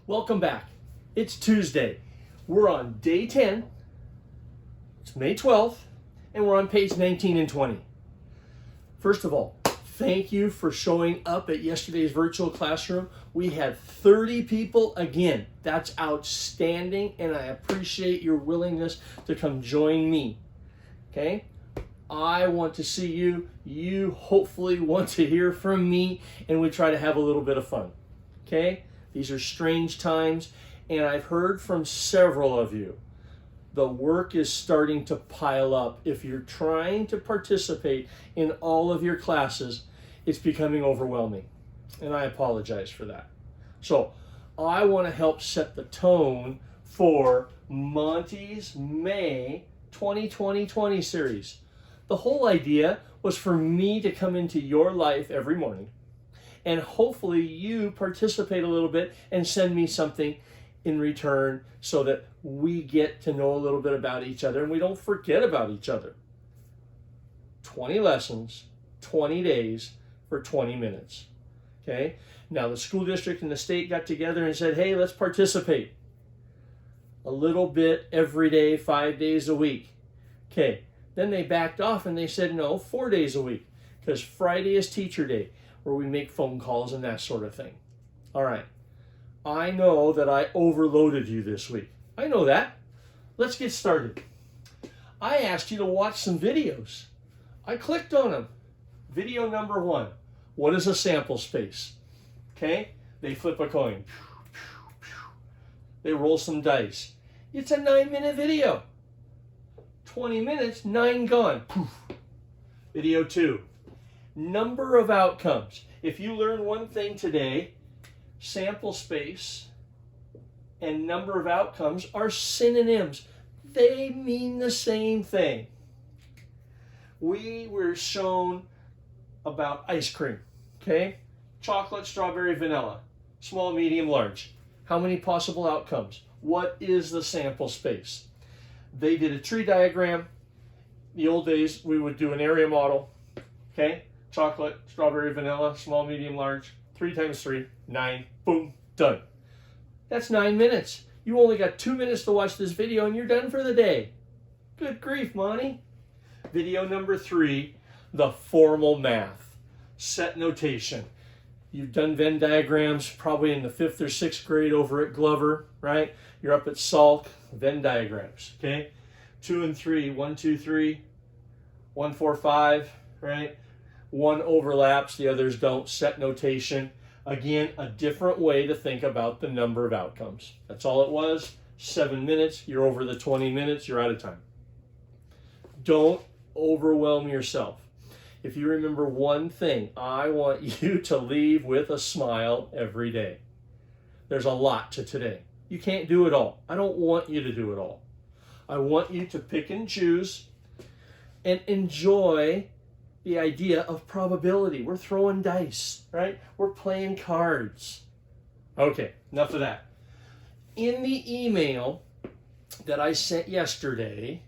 Welcome back. It's Tuesday. We're on day 10. It's May 12th, and we're on page 19 and 20. First of all, thank you for showing up at yesterday's virtual classroom. We had 30 people again. That's outstanding, and I appreciate your willingness to come join me. Okay? I want to see you. You hopefully want to hear from me, and we try to have a little bit of fun. Okay? These are strange times, and I've heard from several of you. The work is starting to pile up. If you're trying to participate in all of your classes, it's becoming overwhelming, and I apologize for that. So I want to help set the tone for Montes MAY 2020 series. The whole idea was for me to come into your life every morning, and hopefully you participate a little bit and send me something in return so that we get to know a little bit about each other and we don't forget about each other. 20 lessons, 20 days for 20 minutes. Okay? Now the school district and the state got together and said, hey, let's participate a little bit every day, 5 days a week. Okay. Then they backed off and they said, no, 4 days a week, because Friday is teacher day, where we make phone calls and that sort of thing. All right. I know that I overloaded you this week. I know that. Let's get started. I asked you to watch some videos. I clicked on them. Video number 1. What is a sample space? Okay? They flip a coin. They roll some dice. It's a 9-minute video. 20 minutes, 9 gone. Poof. Video 2. Number of outcomes. If you learn one thing today, sample space and number of outcomes are synonyms. They mean the same thing. We were shown about ice cream, okay? Chocolate, strawberry, vanilla, small, medium, large. How many possible outcomes? What is the sample space? They did a tree diagram. The old days, we would do an area model, okay? Chocolate, strawberry, vanilla, small, medium, large, 3 times 3, 9, boom, done. That's 9 minutes. You only got 2 minutes to watch this video and you're done for the day. Good grief, Monty. Video number 3, the formal math. Set notation. You've done Venn diagrams probably in the 5th or 6th grade over at Glover, right? You're up at Salk, Venn diagrams, okay? 2 and 3, 1, 2, 3, 1, 4, 5, right? One overlaps, the others don't. Set notation. Again, a different way to think about the number of outcomes. That's all it was. 7 minutes. You're over the 20 minutes. You're out of time. Don't overwhelm yourself. If you remember one thing, I want you to leave with a smile every day. There's a lot to today. You can't do it all. I don't want you to do it all. I want you to pick and choose and enjoy the idea of probability. We're throwing dice, right? We're playing cards. Okay, enough of that. In the email that I sent yesterday,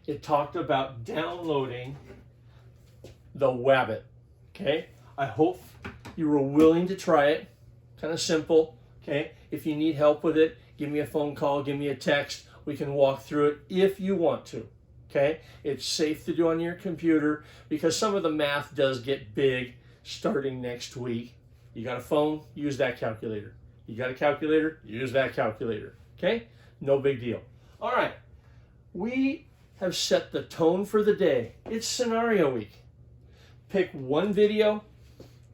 it talked about downloading the Wabbit. Okay? I hope you were willing to try it. Kind of simple. Okay? If you need help with it, give me a phone call, give me a text. We can walk through it if you want to. Okay? It's safe to do on your computer because some of the math does get big starting next week. You got a phone? Use that calculator. You got a calculator? Use that calculator. Okay? No big deal. All right. We have set the tone for the day. It's scenario week. Pick one video.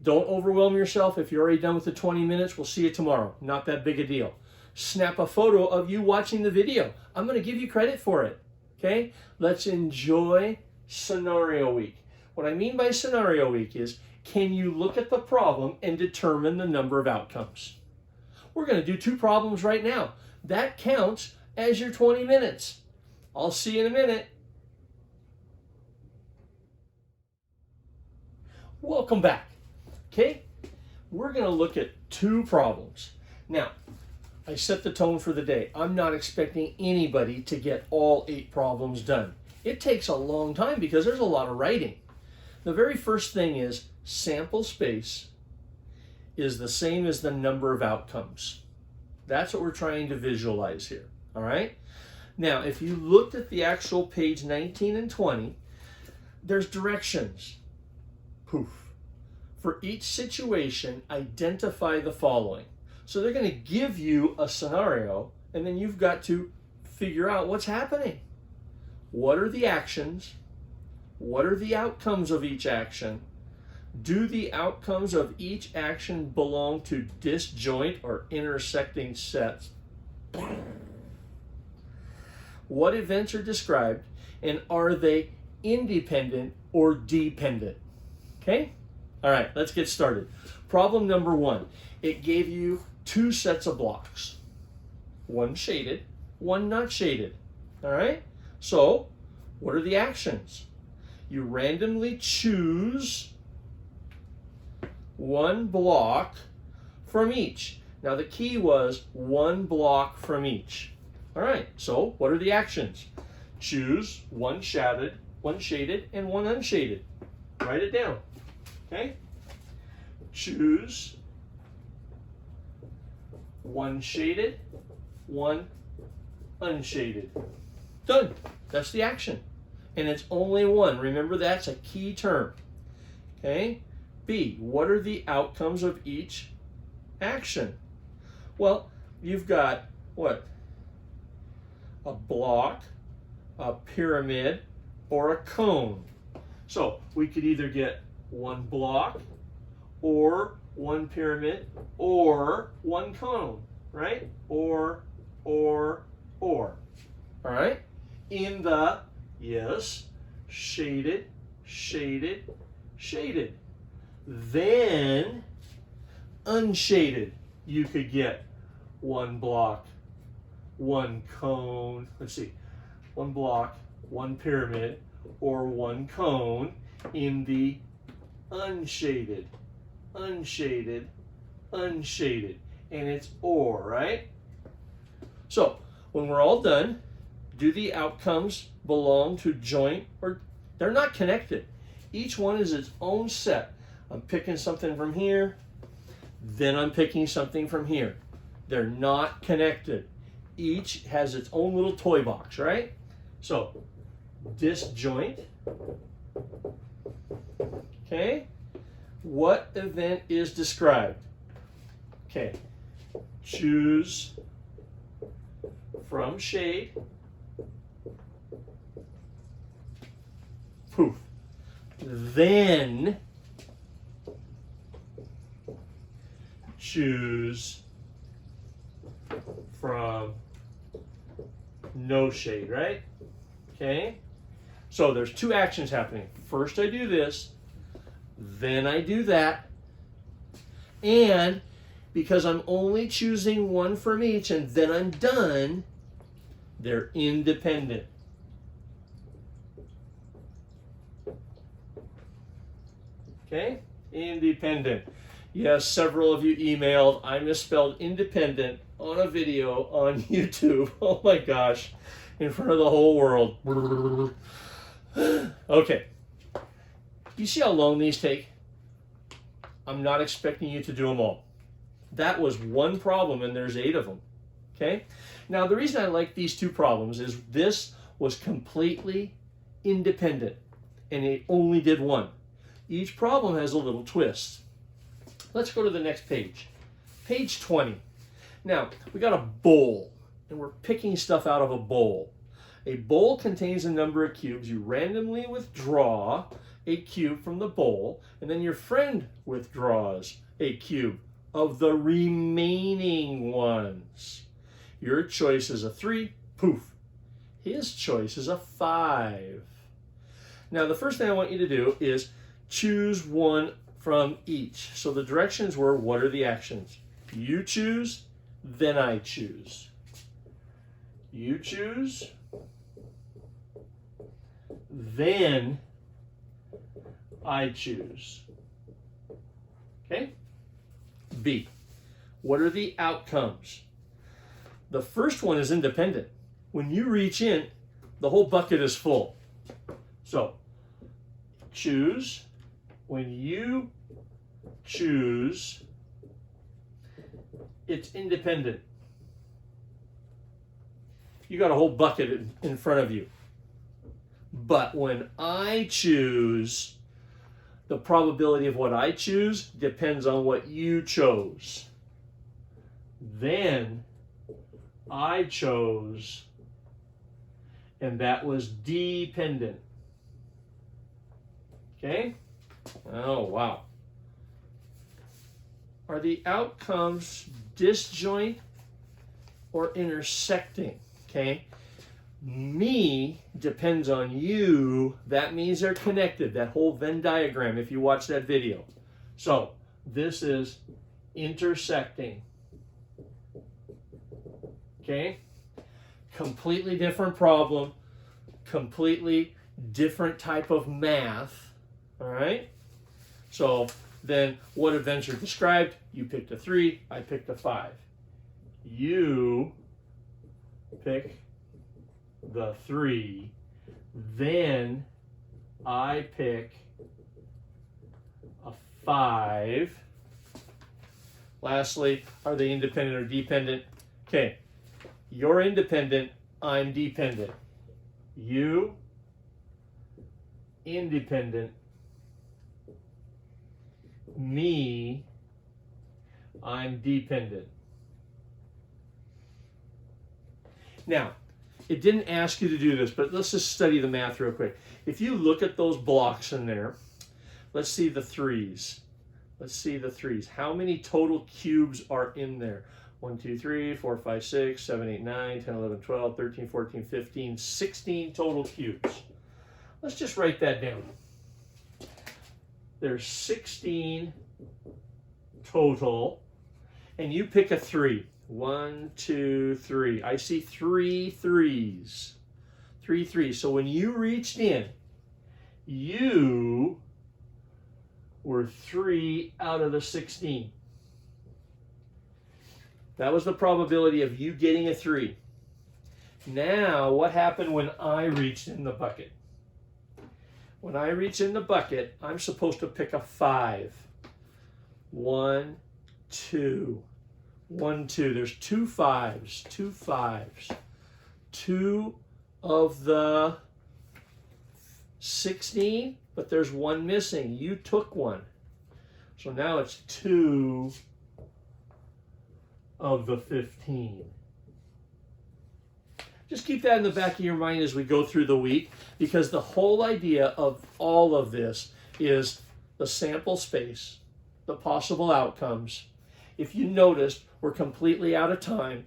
Don't overwhelm yourself. If you're already done with the 20 minutes, we'll see you tomorrow. Not that big a deal. Snap a photo of you watching the video. I'm going to give you credit for it. Okay? Let's enjoy scenario week. What I mean by scenario week is, can you look at the problem and determine the number of outcomes? We're going to do 2 problems right now. That counts as your 20 minutes. I'll see you in a minute. Welcome back. Okay? We're going to look at 2 problems. Now, I set the tone for the day. I'm not expecting anybody to get all 8 problems done. It takes a long time because there's a lot of writing. The very first thing is sample space is the same as the number of outcomes. That's what we're trying to visualize here, all right? Now, if you looked at the actual page 19 and 20, there's directions. Poof. For each situation, identify the following. So they're going to give you a scenario, and then you've got to figure out what's happening. What are the actions? What are the outcomes of each action? Do the outcomes of each action belong to disjoint or intersecting sets? What events are described, and are they independent or dependent? Okay? All right, let's get started. Problem number 1. It gave you 2 sets of blocks. One shaded, one not shaded. All right? So, what are the actions? You randomly choose one block from each. Now the key was one block from each. All right, so what are the actions? Choose one shaded, and one unshaded. Write it down, okay? Choose one shaded, one unshaded. Done. That's the action. And it's only one. Remember, that's a key term. Okay? B, what are the outcomes of each action? Well, you've got what? A block, a pyramid, or a cone. So we could either get one block, or one pyramid, or one cone, right? Or. All right? In the, yes, shaded, shaded, shaded. Then, unshaded, you could get one block, one cone, let's see, one block, one pyramid, or one cone in the unshaded, unshaded, unshaded. And it's or, right? So, when we're all done, do the outcomes belong to joint or they're not connected? Each one is its own set. I'm picking something from here, then I'm picking something from here. They're not connected. Each has its own little toy box, right? So, disjoint. Okay. What event is described? Okay. Choose from shade. Poof. Then choose from no shade, right? Okay? So there's 2 actions happening. First I do this, then I do that, and because I'm only choosing one from each and then I'm done, they're independent. Okay? Independent. Yes, several of you emailed, I misspelled independent on a video on YouTube. Oh my gosh, in front of the whole world. Okay. You see how long these take? I'm not expecting you to do them all. That was one problem and there's 8 of them. Okay? Now the reason I like these 2 problems is this was completely independent and it only did one. Each problem has a little twist. Let's go to the next page. Page 20. Now, we got a bowl, and we're picking stuff out of a bowl. A bowl contains a number of cubes. You randomly withdraw a cube from the bowl, and then your friend withdraws a cube of the remaining ones. Your choice is a 3, poof. His choice is a 5. Now, the first thing I want you to do is choose one from each. So the directions were, what are the actions? You choose, then I choose. You choose, then I choose. Okay? B, what are the outcomes? The first one is independent. When you reach in, the whole bucket is full. So, choose. When you choose, it's independent. You got a whole bucket in front of you. But when I choose, the probability of what I choose depends on what you chose. Then I chose, and that was dependent. Okay? Oh, wow. Are the outcomes disjoint or intersecting? Okay? Me depends on you. That means they're connected. That whole Venn diagram, if you watch that video. So, this is intersecting. Okay? Completely different problem. Completely different type of math. All right? So, then what events are described? You picked a 3, I picked a 5. You pick the 3, then I pick a 5. Lastly, are they independent or dependent? Okay, you're independent, I'm dependent. You, independent. Me, I'm dependent. Now, it didn't ask you to do this, but let's just study the math real quick. If you look at those blocks in there, let's see the 3s. Let's see the 3s. How many total cubes are in there? 1, 2, 3, 4, 5, 6, 7, 8, 9, 10, 11, 12, 13, 14, 15, 16 total cubes. Let's just write that down. There's 16 total, and you pick a 3. 1, 2, 3. I see 3 3s. 3 3s. So when you reached in, you were 3 out of the 16. That was the probability of you getting a 3. Now, what happened when I reached in the bucket? When I reach in the bucket, I'm supposed to pick a 5. 1, 2. 1, 2. There's 2 5s. 2 5s. 2 of the 16, but there's 1 missing. You took 1. So now it's 2 of the 15. Just keep that in the back of your mind as we go through the week, because the whole idea of all of this is the sample space, the possible outcomes. If you noticed, we're completely out of time.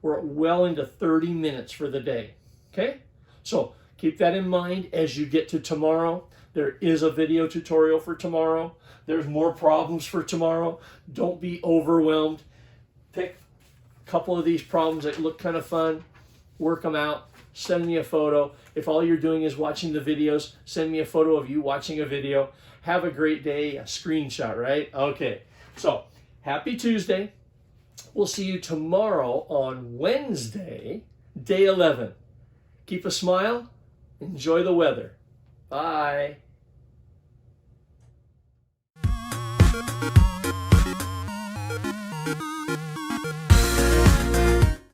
We're well into 30 minutes for the day. Okay? So keep that in mind as you get to tomorrow. There is a video tutorial for tomorrow. There's more problems for tomorrow. Don't be overwhelmed. Pick a couple of these problems that look kind of fun. Work them out. Send me a photo. If all you're doing is watching the videos, send me a photo of you watching a video. Have a great day. A screenshot, right? Okay. So, happy Tuesday. We'll see you tomorrow on Wednesday, day 11. Keep a smile. Enjoy the weather. Bye.